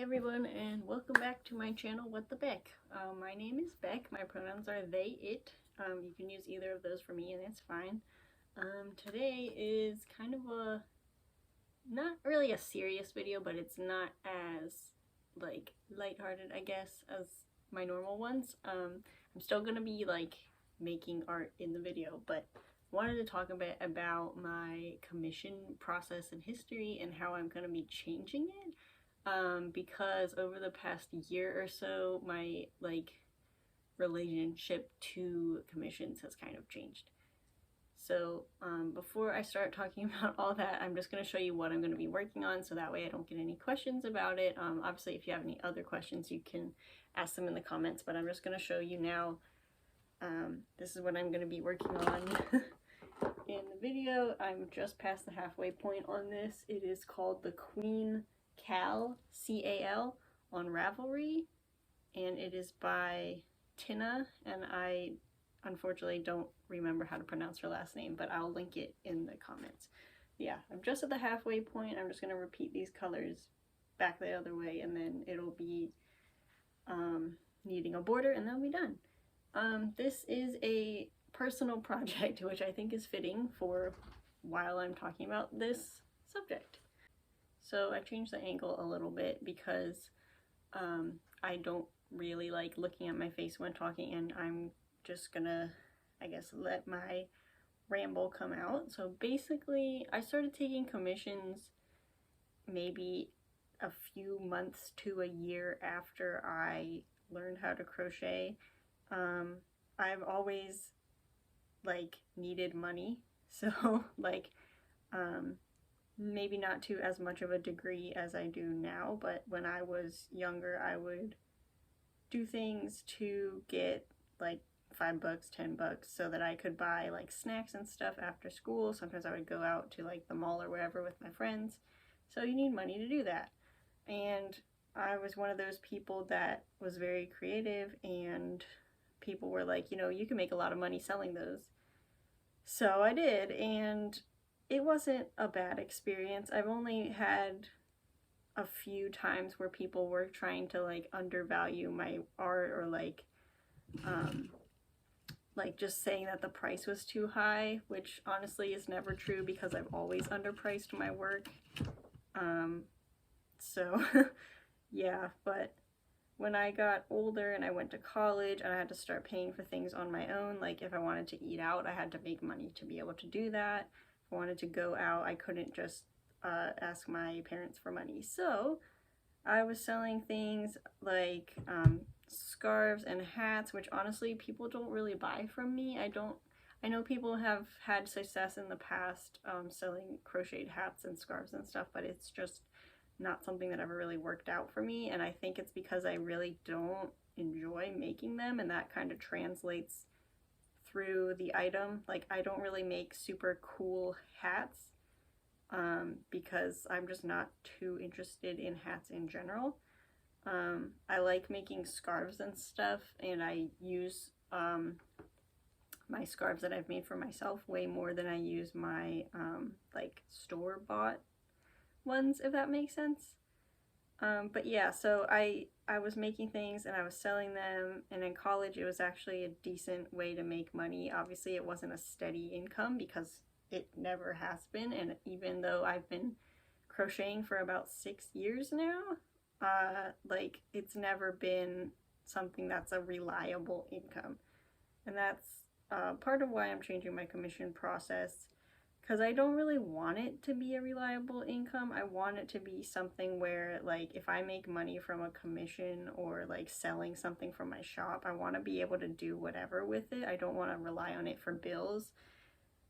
everyone, and welcome back to my channel, What the Beck. My name is Beck. My pronouns are they, it. You can use either of those for me and it's fine. Today is kind of a, not really a serious video, but it's not as, like, lighthearted, I guess, as my normal ones. I'm still gonna be, like, making art in the video, but wanted to talk a bit about my commission process and history and how I'm gonna be changing it. Because over the past year or so, my relationship to commissions has kind of changed. So before I start talking about all that, I'm just going to show you what I'm going to be working on so that way I don't get any questions about it. Obviously, if you have any other questions, you can ask them in the comments, but I'm just going to show you now. This is what I'm going to be working on in the video. I'm just past the halfway point on this. It is called the Queen Cal, C-A-L, on Ravelry, and it is by Tina, and I unfortunately don't remember how to pronounce her last name, but I'll link it in the comments. Yeah, I'm just at the halfway point. I'm just going to repeat these colors back the other way, and then it'll be needing a border, and then we'll be done. This is a personal project, which I think is fitting for while I'm talking about this subject. So I changed the angle a little bit because I don't really like looking at my face when talking, and I'm just gonna, I guess, let my ramble come out. So basically, I started taking commissions maybe a few months to a year after I learned how to crochet. I've always, like, needed money, so, like, maybe not to as much of a degree as I do now, but when I was younger, I would do things to get like $5, $10 so that I could buy like snacks and stuff after school. Sometimes I would go out to like the mall or wherever with my friends. So you need money to do that. And I was one of those people that was very creative, and people were like, you know, you can make a lot of money selling those. So I did, and it wasn't a bad experience. I've only had a few times where people were trying to like undervalue my art, or like just saying that the price was too high, which honestly is never true because I've always underpriced my work. So yeah, but when I got older and I went to college and I had to start paying for things on my own, like if I wanted to eat out, I had to make money to be able to do that. If I wanted to go out, I couldn't just ask my parents for money. So I was selling things like scarves and hats, which honestly people don't really buy from me. I know people have had success in the past selling crocheted hats and scarves and stuff, but it's just not something that ever really worked out for me, and I think it's because I really don't enjoy making them, and that kind of translates through the item. Like, I don't really make super cool hats because I'm just not too interested in hats in general. I like making scarves and stuff, and I use my scarves that I've made for myself way more than I use my like store-bought ones, if that makes sense. But yeah, so I was making things and I was selling them, and in college it was actually a decent way to make money. Obviously it wasn't a steady income because it never has been, and even though I've been crocheting for about 6 years now, like, it's never been something that's a reliable income. And that's part of why I'm changing my commission process, because I don't really want it to be a reliable income. I want it to be something where, like, if I make money from a commission or like selling something from my shop, I want to be able to do whatever with it. I don't want to rely on it for bills.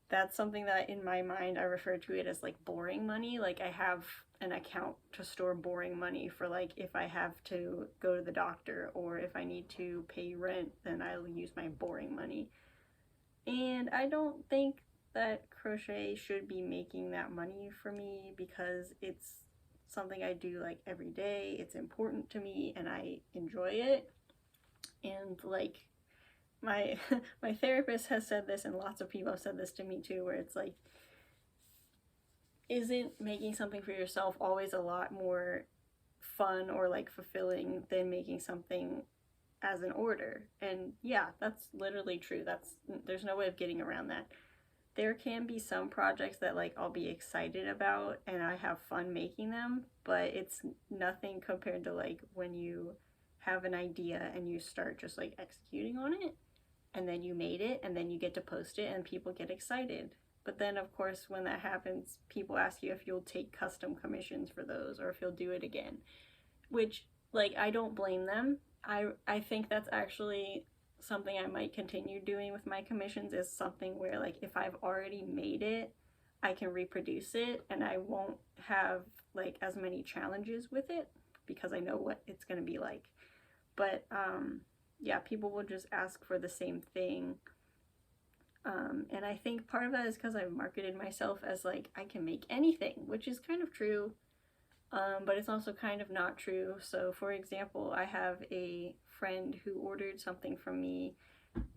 That's something that in my mind I refer to it as like boring money. Like, I have an account to store boring money for, like, if I have to go to the doctor or if I need to pay rent, then I'll use my boring money. And I don't think that crochet should be making that money for me, because it's something I do like every day. It's important to me and I enjoy it. And like, my my therapist has said this, and lots of people have said this to me too, where it's like, isn't making something for yourself always a lot more fun or like fulfilling than making something as an order. And yeah, that's literally true. There's no way of getting around that. There can be some projects that like I'll be excited about and I have fun making them, but it's nothing compared to like when you have an idea and you start just like executing on it, and then you made it and then you get to post it and people get excited. But then of course when that happens, people ask you if you'll take custom commissions for those or if you'll do it again, which like I don't blame them. I think that's actually something I might continue doing with my commissions, is something where like if I've already made it, I can reproduce it and I won't have like as many challenges with it because I know what it's going to be like. But yeah, people will just ask for the same thing. And I think part of that is because I've marketed myself as like I can make anything, which is kind of true, but it's also kind of not true. So for example, I have a friend who ordered something from me.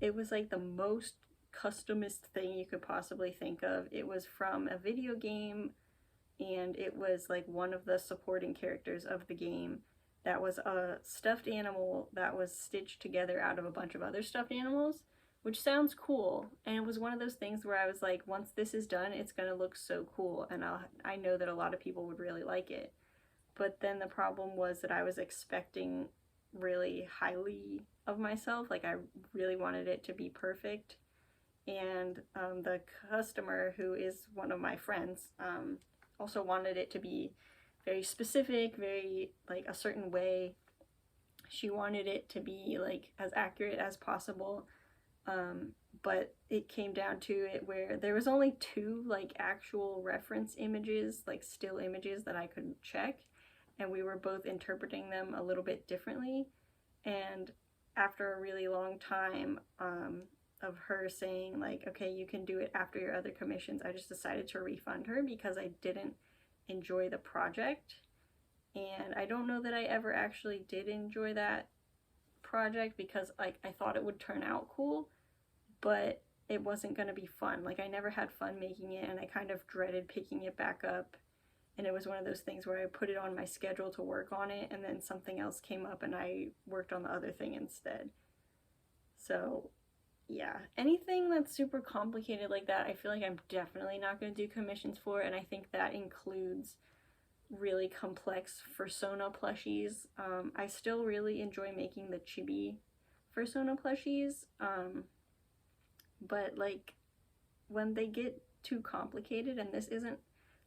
It was like the most customist thing you could possibly think of. It was from a video game, and it was like one of the supporting characters of the game that was a stuffed animal that was stitched together out of a bunch of other stuffed animals, which sounds cool. And it was one of those things where I was like, once this is done, it's gonna look so cool, and I know that a lot of people would really like it. But then the problem was that I was expecting really highly of myself. Like I really wanted it to be perfect. And the customer, who is one of my friends, also wanted it to be very specific, very like a certain way. She wanted it to be like as accurate as possible. But it came down to it where there was only 2 like actual reference images, like still images that I could check, and we were both interpreting them a little bit differently. And after a really long time of her saying like, okay, you can do it after your other commissions, I just decided to refund her because I didn't enjoy the project. And I don't know that I ever actually did enjoy that project because like I thought it would turn out cool, but it wasn't going to be fun. Like I never had fun making it, and I kind of dreaded picking it back up. And it was one of those things where I put it on my schedule to work on it, and then something else came up and I worked on the other thing instead. So yeah, anything that's super complicated like that, I feel like I'm definitely not going to do commissions for, and I think that includes really complex Fursona plushies. I still really enjoy making the chibi Fursona plushies, but like when they get too complicated, and this isn't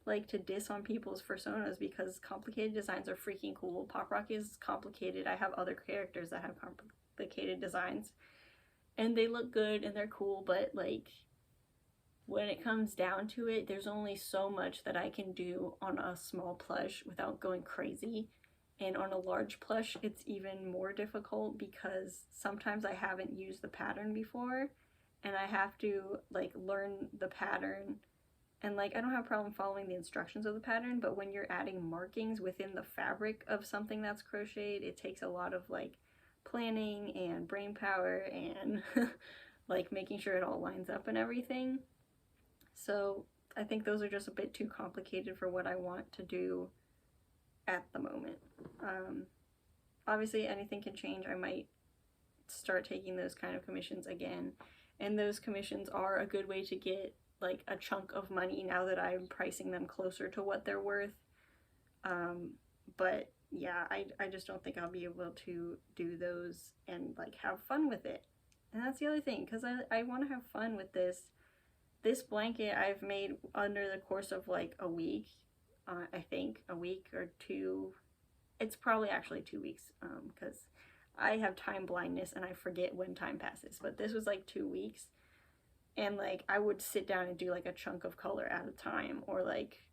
like to diss on people's Fursonas because complicated designs are freaking cool. Pop Rock is complicated. I have other characters that have complicated designs and they look good and they're cool, but like when it comes down to it, there's only so much that I can do on a small plush without going crazy. And on a large plush, it's even more difficult because sometimes I haven't used the pattern before and I have to like learn the pattern. And like I don't have a problem following the instructions of the pattern, but when you're adding markings within the fabric of something that's crocheted, it takes a lot of like planning and brain power and like making sure it all lines up and everything. So I think those are just a bit too complicated for what I want to do at the moment. Obviously anything can change. I might start taking those kind of commissions again, and those commissions are a good way to get like a chunk of money now that I'm pricing them closer to what they're worth. But yeah, I just don't think I'll be able to do those and like have fun with it. And that's the other thing, because I want to have fun with this. This blanket I've made under the course of like a week, I think a week or 2. It's probably actually 2 weeks because I have time blindness and I forget when time passes. But this was like 2 weeks. And like I would sit down and do like a chunk of color at a time, or like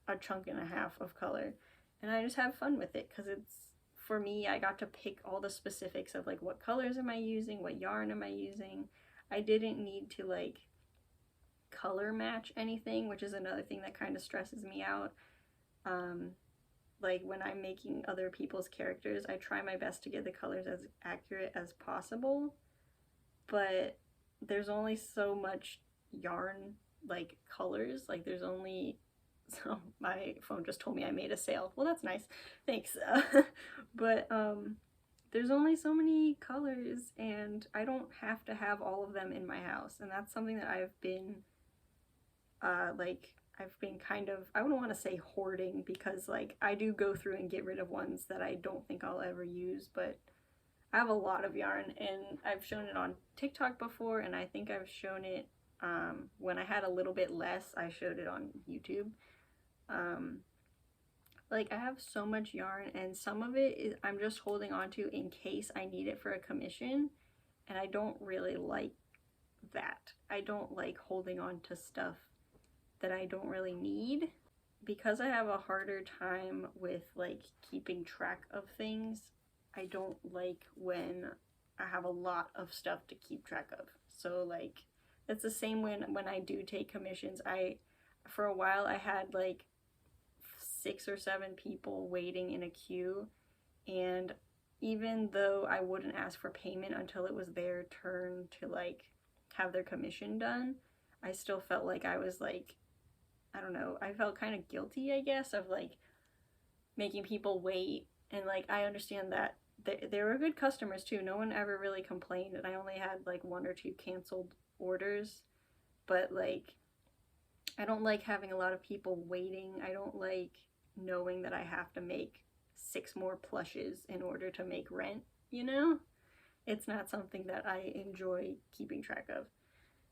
a chunk and a half of color, and I just have fun with it because it's, for me, I got to pick all the specifics of like what colors am I using, what yarn am I using. I didn't need to like color match anything, which is another thing that kind of stresses me out. Like when I'm making other people's characters, I try my best to get the colors as accurate as possible, but there's only so much yarn like colors. Like there's only So my phone just told me I made a sale. Well, that's nice. Thanks. But there's only so many colors, and I don't have to have all of them in my house. And that's something that I've been I've been kind of, I wouldn't want to say hoarding, because like I do go through and get rid of ones that I don't think I'll ever use, but I have a lot of yarn, and I've shown it on TikTok before, and I think I've shown it when I had a little bit less. I showed it on YouTube. Like I have so much yarn, and some of it is I'm just holding on to in case I need it for a commission, and I don't really like that. I don't like holding on to stuff that I don't really need, because I have a harder time with like keeping track of things. I don't like when I have a lot of stuff to keep track of. So like it's the same when I do take commissions. For a while I had like 6 or 7 people waiting in a queue, and even though I wouldn't ask for payment until it was their turn to like have their commission done, I still felt like I was like, I don't know, I felt kind of guilty, I guess, of like making people wait. And like I understand that they were good customers too. No one ever really complained, and I only had like 1 or 2 canceled orders. But like I don't like having a lot of people waiting. I don't like knowing that I have to make 6 more plushes in order to make rent, you know? It's not something that I enjoy keeping track of.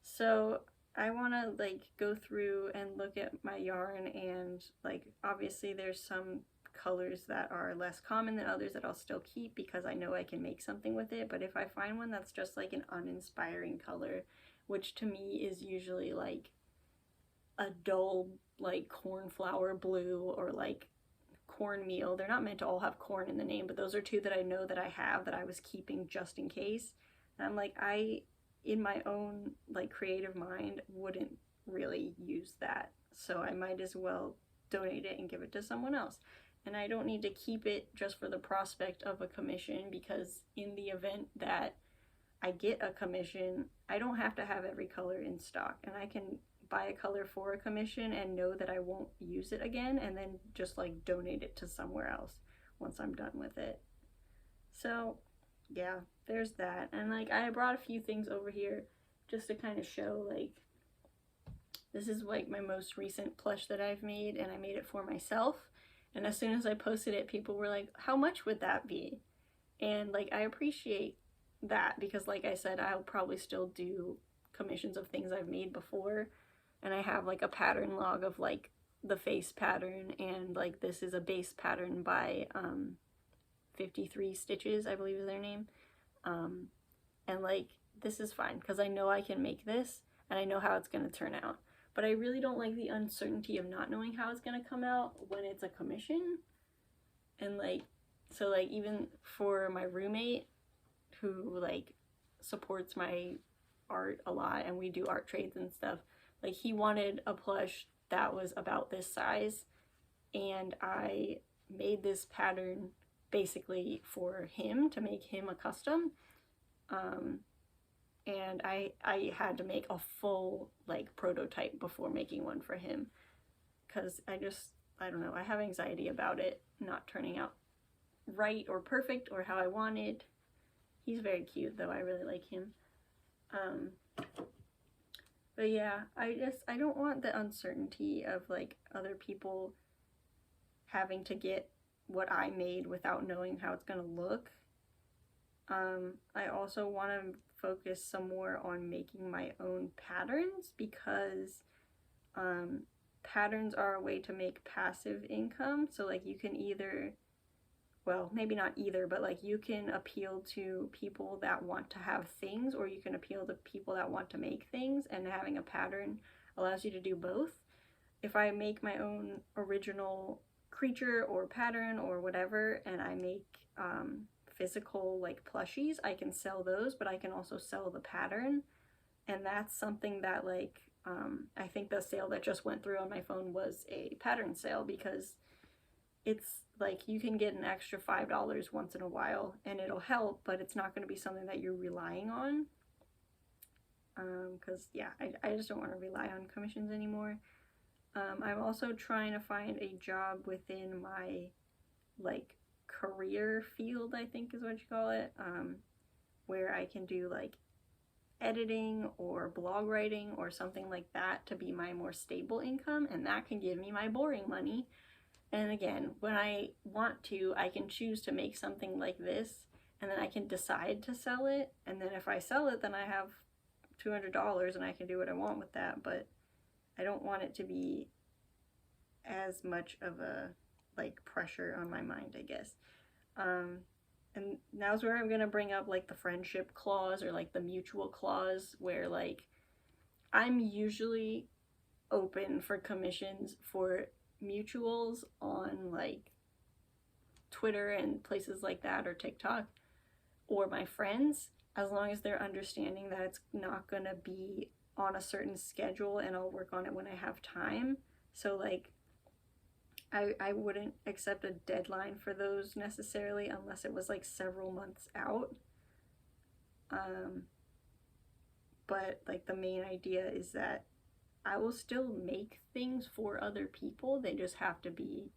So I want to like go through and look at my yarn, and like obviously there's some colors that are less common than others that I'll still keep because I know I can make something with it. But if I find one that's just like an uninspiring color, which to me is usually like a dull like cornflower blue or like cornmeal, they're not meant to all have corn in the name, but those are 2 that I know that I have that I was keeping just in case. And I'm like, I in my own like creative mind wouldn't really use that, so I might as well donate it and give it to someone else. And I don't need to keep it just for the prospect of a commission, because in the event that I get a commission, I don't have to have every color in stock, and I can buy a color for a commission and know that I won't use it again, and then just like donate it to somewhere else once I'm done with it. So yeah, there's that. And like I brought a few things over here just to kind of show, like this is like my most recent plush that I've made, and I made it for myself. And as soon as I posted it, people were like, how much would that be? And like I appreciate that, because like I said, I'll probably still do commissions of things I've made before, and I have like a pattern log of like the face pattern, and like this is a base pattern by 53 Stitches, I believe is their name. And like this is fine because I know I can make this and I know how it's going to turn out. But I really don't like the uncertainty of not knowing how it's going to come out when it's a commission. And like, so like even for my roommate who like supports my art a lot, and we do art trades and stuff, like he wanted a plush that was about this size, and I made this pattern basically for him to make him a custom. And I had to make a full like prototype before making one for him, because I don't know, I have anxiety about it not turning out right or perfect or how I wanted. He's very cute though, I really like him. But yeah, I don't want the uncertainty of like other people having to get what I made without knowing how it's gonna look. I also want to focus some more on making my own patterns, because patterns are a way to make passive income. So like you can either, well, maybe not either, but like you can appeal to people that want to have things, or you can appeal to people that want to make things, and having a pattern allows you to do both. If I make my own original creature or pattern or whatever, and I make physical like plushies, I can sell those, but I can also sell the pattern. And that's something that like I think the sale that just went through on my phone was a pattern sale, because it's like you can get an extra $5 once in a while and it'll help, but it's not going to be something that you're relying on, because yeah, I just don't want to rely on commissions anymore. I'm also trying to find a job within my, like, career field, I think is what you call it, where I can do, like, editing or blog writing or something like that to be my more stable income, and that can give me my boring money. And again, when I want to, I can choose to make something like this, and then I can decide to sell it, and then if I sell it, then I have $200 and I can do what I want with that. But I don't want it to be as much of a, like, pressure on my mind, I guess. And now's where I'm gonna bring up, like, the friendship clause or, like, the mutual clause, where, like, I'm usually open for commissions for mutuals on, like, Twitter and places like that, or TikTok, or my friends, as long as they're understanding that it's not gonna be on a certain schedule and I'll work on it when I have time. So, like, I wouldn't accept a deadline for those necessarily unless it was, like, several months out. But, like, the main idea is that I will still make things for other people. They just have to be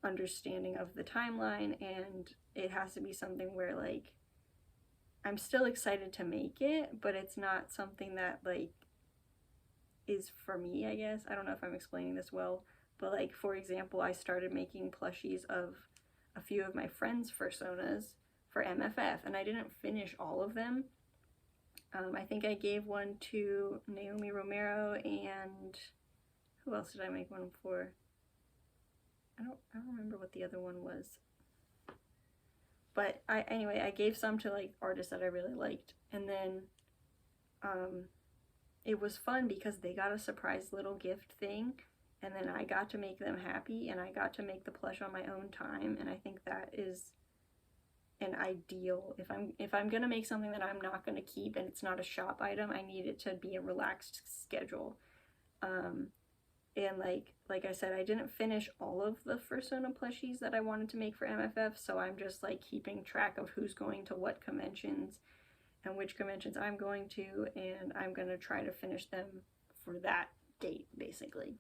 understanding of the timeline, and it has to be something where, like, I'm still excited to make it, but it's not something that, like, is for me, I guess. I don't know if I'm explaining this well. But, like, for example, I started making plushies of a few of my friends' personas for MFF, and I didn't finish all of them. I think I gave one to Naomi Romero, and who else did I make one for? I don't remember what the other one was. But anyway, I gave some to, like, artists that I really liked, and then it was fun because they got a surprise little gift thing. And then I got to make them happy, and I got to make the plush on my own time, and I think that is an ideal. If I'm gonna make something that I'm not gonna keep and it's not a shop item, I need it to be a relaxed schedule. And like I said, I didn't finish all of the Fursona plushies that I wanted to make for MFF, so I'm just, like, keeping track of who's going to what conventions and which conventions I'm going to, and I'm gonna try to finish them for that date, basically.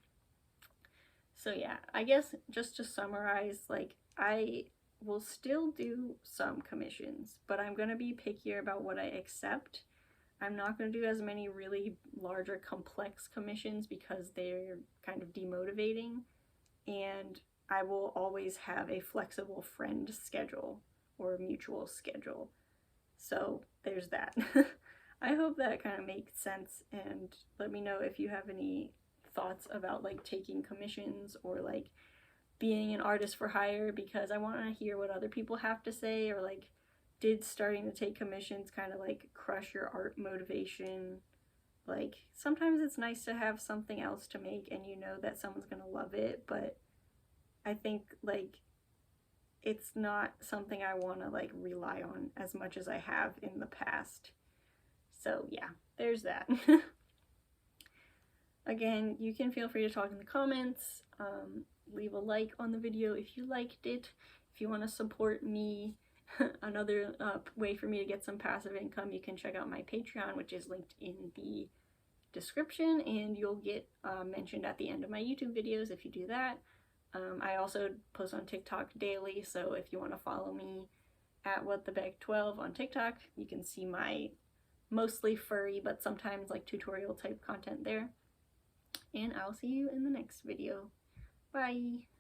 So yeah, I guess just to summarize, like, I will still do some commissions, but I'm going to be pickier about what I accept. I'm not going to do as many really large or complex commissions because they're kind of demotivating, and I will always have a flexible friend schedule or mutual schedule. So there's that. I hope that kind of makes sense, and let me know if you have any thoughts about, like, taking commissions or, like, being an artist for hire, because I want to hear what other people have to say, or, like, did starting to take commissions kind of, like, crush your art motivation? Like, sometimes it's nice to have something else to make and you know that someone's gonna love it, but I think, like, it's not something I want to, like, rely on as much as I have in the past. So yeah, there's that. Again, you can feel free to talk in the comments, leave a like on the video if you liked it. If you want to support me, another way for me to get some passive income, you can check out my Patreon, which is linked in the description, and you'll get mentioned at the end of my YouTube videos if you do that. I also post on TikTok daily, so if you want to follow me at WhatTheBag12 on TikTok, you can see my mostly furry but sometimes, like, tutorial type content there. And I'll see you in the next video. Bye!